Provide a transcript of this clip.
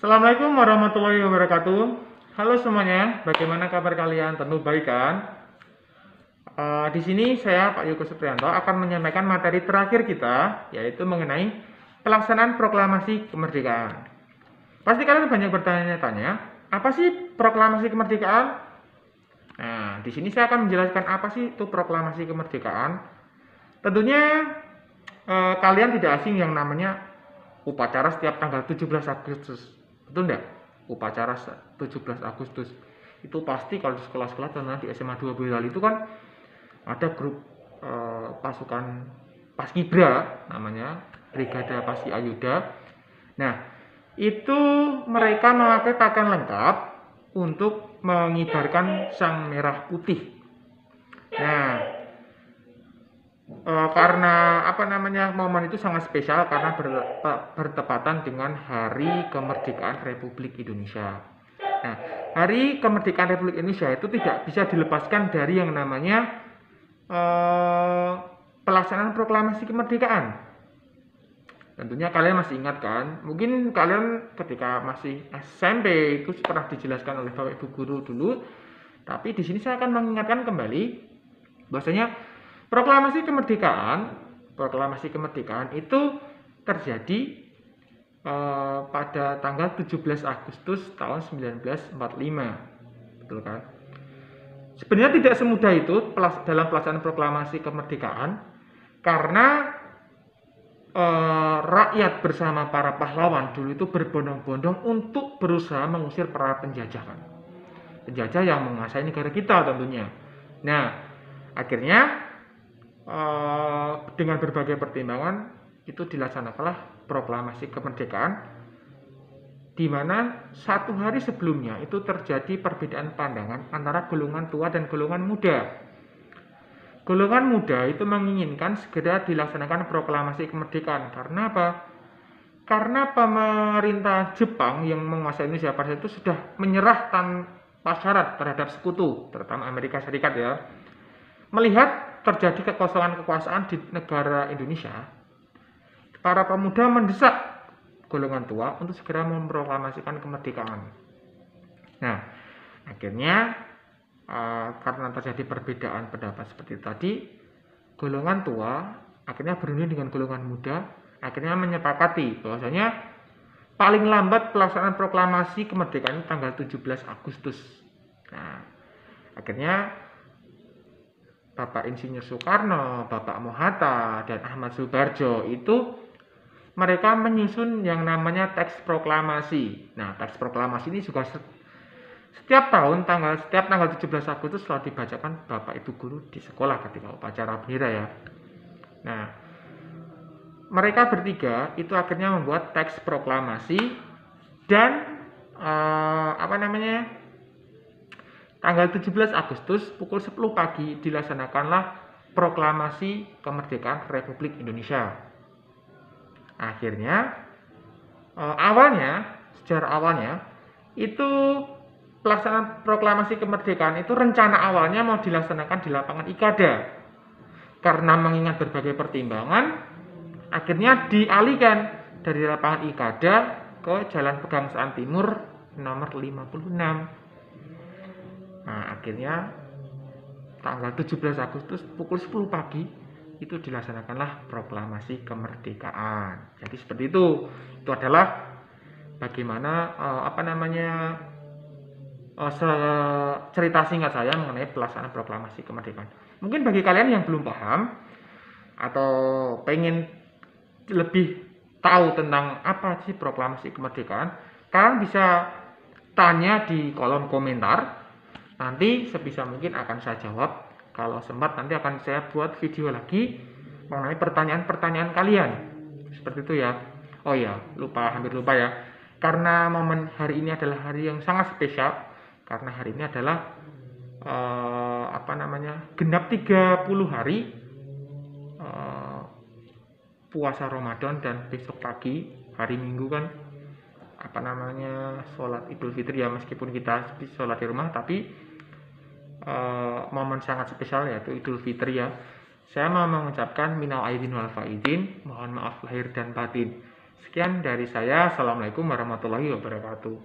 Assalamualaikum warahmatullahi wabarakatuh. Halo semuanya, bagaimana kabar kalian? Tentu baik kan? Di sini saya Pak Yuko Supriyanto akan menyampaikan materi terakhir kita, yaitu mengenai pelaksanaan proklamasi kemerdekaan. Pasti kalian banyak bertanya-tanya, apa sih proklamasi kemerdekaan? Nah, di sini saya akan menjelaskan apa sih itu proklamasi kemerdekaan. Tentunya kalian tidak asing yang namanya upacara setiap tanggal 17 Agustus. Betul enggak? Upacara 17 Agustus. Itu pasti kalau di sekolah-sekolah karena di SMA 2 Boyolali itu kan ada grup pasukan Paskibra namanya, Brigada Paski Ayuda. Nah, itu mereka memakai pakaian lengkap untuk mengibarkan sang merah putih. Nah, karena momen itu sangat spesial karena bertepatan dengan Hari Kemerdekaan Republik Indonesia. Nah, Hari Kemerdekaan Republik Indonesia itu tidak bisa dilepaskan dari yang namanya pelaksanaan proklamasi kemerdekaan. Tentunya kalian masih ingat kan? Mungkin kalian ketika masih SMP itu pernah dijelaskan oleh Bapak Ibu guru dulu. Tapi di sini saya akan mengingatkan kembali bahwasanya proklamasi kemerdekaan itu terjadi pada tanggal 17 Agustus tahun 1945. Betul kan? Sebenarnya tidak semudah itu dalam pelaksanaan proklamasi kemerdekaan, karena rakyat bersama para pahlawan dulu itu berbondong-bondong untuk berusaha mengusir para penjajah yang menguasai negara kita tentunya. Nah, akhirnya dengan berbagai pertimbangan itu dilaksanakanlah proklamasi kemerdekaan, di mana satu hari sebelumnya itu terjadi perbedaan pandangan antara golongan tua dan golongan muda. Golongan muda itu menginginkan segera dilaksanakan proklamasi kemerdekaan. Karena apa? Karena pemerintah Jepang yang menguasai Indonesia pada itu sudah menyerah tanpa syarat terhadap sekutu, terutama Amerika Serikat ya. Melihat terjadi kekosongan kekuasaan di negara Indonesia, para pemuda mendesak golongan tua untuk segera memproklamasikan kemerdekaan. Nah, akhirnya karena terjadi perbedaan pendapat seperti tadi, golongan tua akhirnya berunding dengan golongan muda, akhirnya menyepakati bahwasanya paling lambat pelaksanaan proklamasi kemerdekaan tanggal 17 Agustus. Nah, akhirnya Bapak Insinyur Soekarno, Bapak Mohatta, dan Ahmad Subarjo itu mereka menyusun yang namanya teks proklamasi. Nah, teks proklamasi ini juga setiap tanggal 17 Agustus selalu dibacakan Bapak Ibu guru di sekolah ketika upacara bendera ya. Nah, mereka bertiga itu akhirnya membuat teks proklamasi dan tanggal 17 Agustus pukul 10 pagi dilaksanakanlah proklamasi kemerdekaan Republik Indonesia. Akhirnya sejarah awalnya itu pelaksanaan proklamasi kemerdekaan itu rencana awalnya mau dilaksanakan di lapangan Ikada. Karena mengingat berbagai pertimbangan, akhirnya dialihkan dari lapangan Ikada ke Jalan Pegangsaan Timur nomor 56. Nah, akhirnya tanggal 17 Agustus pukul 10 pagi itu dilaksanakanlah proklamasi kemerdekaan. Jadi seperti itu. Itu adalah bagaimana cerita singkat saya mengenai pelaksanaan proklamasi kemerdekaan. Mungkin bagi kalian yang belum paham atau pengen lebih tahu tentang apa sih proklamasi kemerdekaan, kalian bisa tanya di kolom komentar. Nanti sebisa mungkin akan saya jawab. Kalau sempat nanti akan saya buat video lagi mengenai pertanyaan-pertanyaan kalian. Seperti itu ya. Oh ya, hampir lupa ya. Karena momen hari ini adalah hari yang sangat spesial. Karena hari ini adalah genap 30 hari puasa Ramadan, dan besok pagi hari Minggu kan sholat Idul Fitri ya, meskipun kita sholat di rumah, tapi momen sangat spesial yaitu Idul Fitri ya. Saya mau mengucapkan minal aidin wal faizin, mohon maaf lahir dan batin. Sekian dari saya. Assalamualaikum warahmatullahi wabarakatuh.